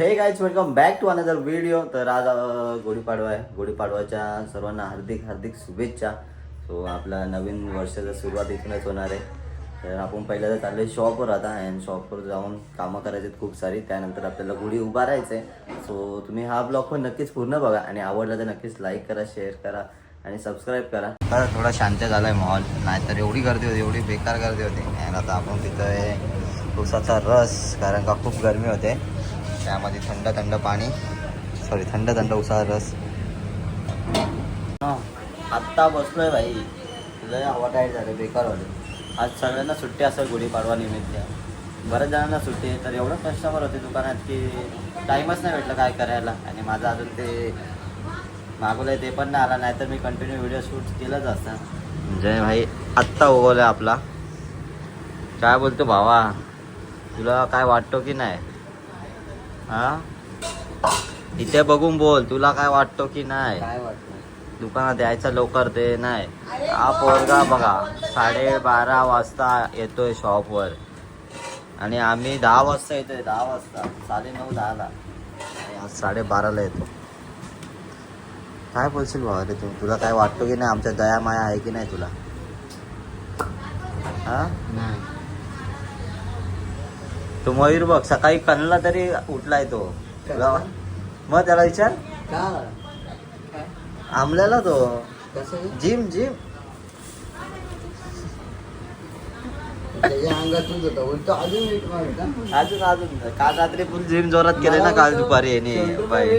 हे guys welcome back to another video. तर आज गुढीपाडवा आहे. गुढीपाडवाच्या सर्वांना हार्दिक हार्दिक शुभेच्छा. सो आपला नवीन वर्षाचा सुरुवात इथूनच होणार आहे. तर आपण पहिल्यांदा चाललो आहे शॉपवर आता अँड शॉपवर जाऊन कामं करायची आहेत खूप सारी. त्यानंतर आपल्याला गुढी उभारायचं आहे. सो तुम्ही हा ब्लॉग पण नक्कीच पूर्ण बघा आणि आवडला तर नक्कीच लाईक करा, शेअर करा आणि सबस्क्राईब करा. तर थोडा शांत झाला आहे माहोल, नाहीतर एवढी गर्दी होती, एवढी बेकार गर्दी होती. आणि आता आपण तिथं आहे उसाचा रस, कारण का खूप गरमी होते. त्यामध्ये थंड थंड पाणी, थंड थंड उसाचा रस. आत्ता बसलोय भाई, तुला हवा टाईट झालं, बेकार होते. आज सगळ्यांना सुट्टी असेल गुढीपाडवा निमित्त, बऱ्याच जणांना सुट्टी आहे. तर एवढं कस्टमर होते दुकानात की टाईमच नाही भेटलं काय करायला. आणि माझं अजून ते मागवलं आहे ते पण नाही आला, नाहीतर मी कंटिन्यू व्हिडिओ शूट केलंच असतं. जय भाई आत्ता उगवलं आपला. काय बोलतो भावा, तुला काय वाटतो की नाही? हा, इथे बघून बोल, तुला काय वाटतो की नाही? काय वाटतं दुकानात यायचं लवकर ते नाही. हा पोरगा बघा 12:30 वाजता येतोय शॉपवर आणि आम्ही 10 वाजता येतोय. 10 वाजता 9:30ला, 12:30ला येतो. काय बोलशील भावा रे तू? तुला काय वाटतो की नाही? आमच्या दया माया आहे की नाही तुला? हा नाही. तो मयूर बघ सकाळी कणला तरी उठलाय तो. तुला मग त्याला विचार आमल्याला तो जिम जिम अजून अजून काल रात्री फुल जिम जोरात केले ना काल दुपारी. येणे बाई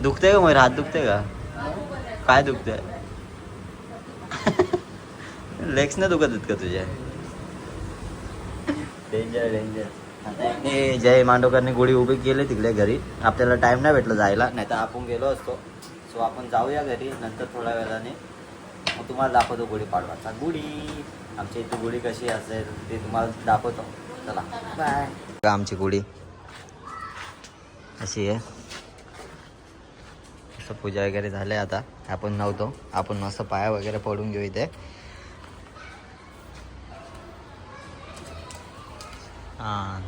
दुखते का मयूर? हात दुखते का? काय दुखते? लेग्स नाही दुखत आहेत का तुझ्या? Danger danger. हे जय मांडवकरने गुढी उभी केली तिकडे घरी. आपल्याला टाइम नाही भेटला जायला, नाही तर आपण गेलो असतो. सो आपण जाऊया घरी नंतर थोड्या वेळाने. मग तुम्हाला दाखवतो गुढीपाडवाचा गुढी, आमच्या इथे गुढी कशी असेल ते तुम्हाला दाखवतो. चला बाय. आमची गुढी अशी आहे. असं पूजा वगैरे झाले. आता आपण नव्हतो, आपण मस्त पाया वगैरे पडून घेऊ इथे. हां,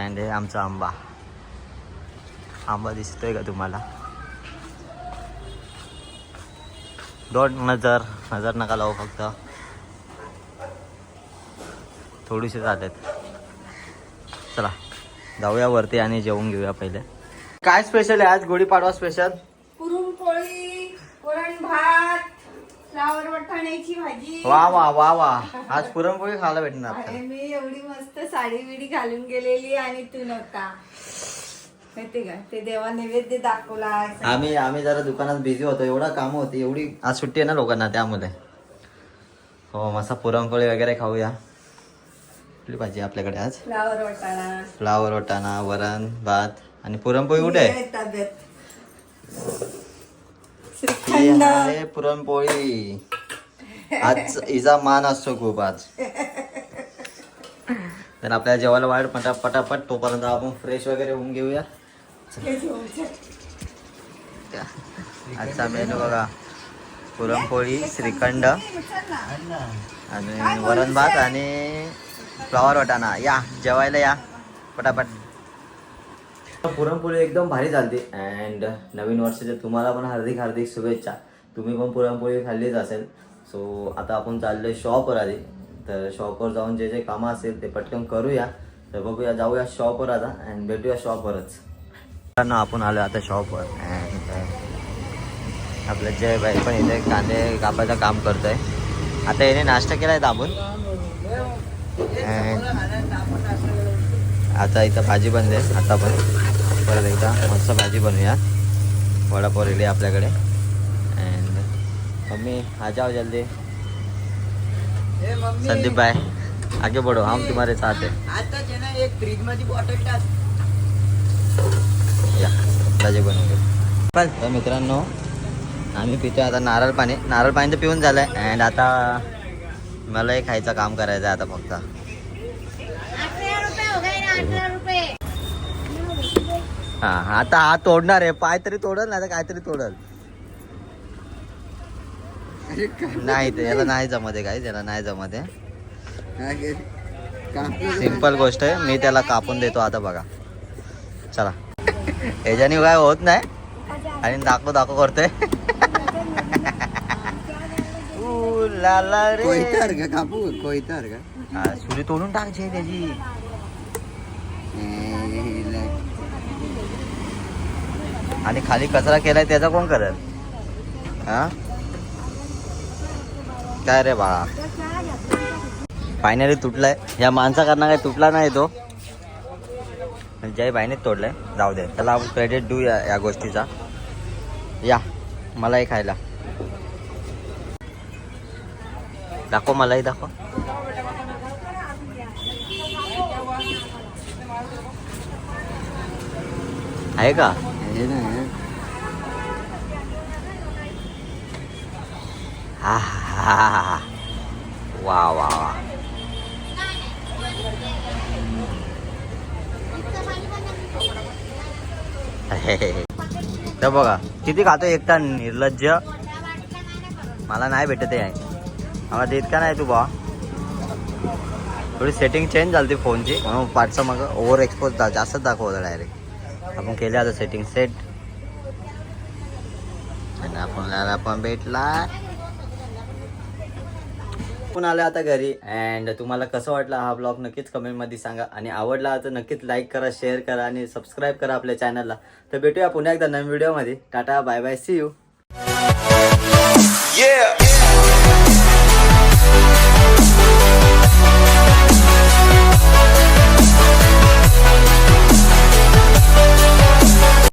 अँड हे आमचा आंबा. आंबा दिसतोय का तुम्हाला? डोंट नजर नका लावू, फक्त थोडीशी जातात. चला जाऊया वरती आणि जेवून घेऊया पहिले. काय स्पेशल आहे आज गुढीपाडवा स्पेशल? पुरणपोळी, वरण भात, फ्लावर वाटाण्याची भाजी. वा वा वा वा, आज पुरणपोळी खायला भेटणार अरे मी एवढी मस्त साडी बिडी घालून गेलेली आणि तू नव्हता, माहिती का? ते देवा नैवेद्य दाखवला. आम्ही जरा दुकानात बिझी होतो, एवढा काम होती, एवढी आज सुट्टी आहे ना लोकांना त्यामुळे. हो मस्त पुरणपोळी वगैरे खाऊया. कुठली भाजी आपल्याकडे आज? फ्लावर वाटाणा, वरण भात आणि पुरणपोळी. कुठे आहे श्रीखंड? पुरणपोळी आज हिचा मान असतो खूप आज. तर आपल्याला जेवायला वाढ पटापट. तोपर्यंत आपण फ्रेश वगैरे होऊन घेऊया. आजचा मेनू बघा, पुरणपोळी, श्रीखंड आणि वरण भात आणि फ्लावर वाटाणा. या जेवायला या पटापट. पुरणपोळी एकदम भारी चालते. अँड नवीन वर्षाच्या तुम्हाला पण हार्दिक हार्दिक शुभेच्छा. तुम्ही पण पुरणपोळी खाल्लीच असेल. सो आता आपण चाललोय शॉपवर आधी. तर शॉपवर जाऊन जे जे कामं असेल ते पटकन करूया. तर बघूया, जाऊया शॉपवर आता अँड भेटूया शॉपवरच. आपण आलो आता शॉपवर. अँड आपलं जय भाई पण इथे कांदे कापायचं काम करतोय. आता याने नाश्ता केलाय दाबून. आता इथं भाजी बनते. आता पण परत एकदा मस्त भाजी बनवूया. वडापाव रेडी आपल्याकडे. अँड मम्मी आ जाओ जल्दी. संदीप भाई आगे बढ़ो, हम तुम्हारे साथ है. आता ना एक फ्रीज मध्ये बॉटल टाक. या भाजी बनवूया. तर मित्रांनो आम्ही पितोय आता नारळ पाणी. नारळ पाणी तर पिऊन झालंय. अँड आता मला एक खायचं काम करायचं आहे आता फक्त. 18 रुपये. हा आता हा तोडणार आहे. पाय तरी तोडल, नाही तर काहीतरी तोडल. नाही ते याला नाही जमत आहे काय, याला नाही जमत आहे. कापून सिंपल गोष्ट आहे, मी त्याला कापून देतो आता बघा. चला याच्याने काय होत नाही आणि दाखव करतोय. लाला रे कोयतार का कापू कोयतार का हा, सुरी तोडून टाकायची त्याची. आणि खाली कचरा केलाय त्याचा कोण करेल? हा काय रे बाळा, फायनली तुटलाय. या माणसा कारण काय तुटला नाही तो, जय बाईने तोडलाय. जाऊ दे, त्याला आपण क्रेडिट देऊ या गोष्टीचा. या मलाही खायला दाखव, मलाही दाखव. आहे का? हे ना हा हा हा हा. वा वा वा. तर बघा किती खातो एकटा निर्लज्ज. मला नाही भेटत आहे, मला देत का नाही तू बा. थोडी सेटिंग चेंज झाली फोनची म्हणून पाठचा मग ओव्हर एक्सपोज जास्त दाखवलं डायरेक्ट. आपण केले आता सेटिंग सेट आणि आपल्याला पण भेटला. आपण आले आता घरी. अँड तुम्हाला कसं वाटलं हा ब्लॉग नक्कीच कमेंटमध्ये सांगा. आणि आवडला तर नक्कीच लाईक करा, शेअर करा आणि सबस्क्राईब करा आपल्या चॅनलला. तर भेटूया पुन्हा एकदा नवीन व्हिडिओमध्ये. Tata bye bye, see you.